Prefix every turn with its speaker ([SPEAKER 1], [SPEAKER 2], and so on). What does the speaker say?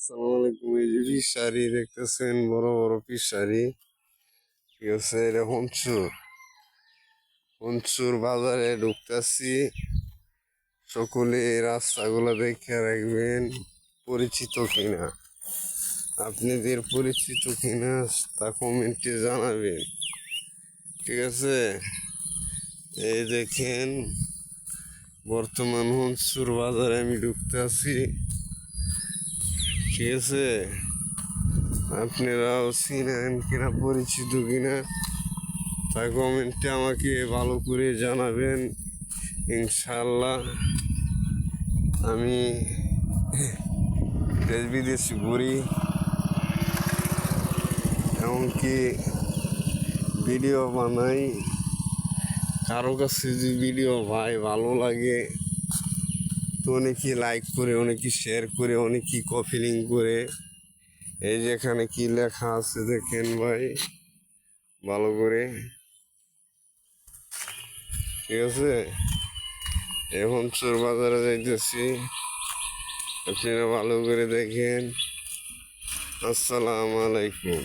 [SPEAKER 1] আসসালামু আলাইকুম। এই যে ফিশারি দেখতেছেন, বড় বড় ফিশারি। ঠিক আছে, এটা হনচুর বাজারে ঢুকতেছি। সকলে এই রাস্তাগুলো দেখে রাখবেন পরিচিত কিনা, আপনাদের পরিচিত কিনা তা কমেন্টে জানাবেন। ঠিক আছে, এই দেখেন বর্তমান হনচুর বাজারে আমি ঢুকতেছি। ঠিক আছে, আপনারাও চিনেন কিনা, পরিচিত কিনা তা কমেন্টে আমাকে ভালো করে জানাবেন। ইনশাল্লাহ আমি দেশ বিদেশ ঘুরি, এমনকি ভিডিও বানাই। কারো কাছে যদি ভিডিও ভালো লাগে তো অনেকে লাইক করে, অনেকে শেয়ার করে, অনেকে কপি লিঙ্ক করে। এই যে এখানে কি লেখা আছে দেখেন ভাই ভালো করে। ঠিক আছে, এখন চোর বাজারে যাইতেছি, আপনারা ভালো করে দেখেন। আসসালামু আলাইকুম।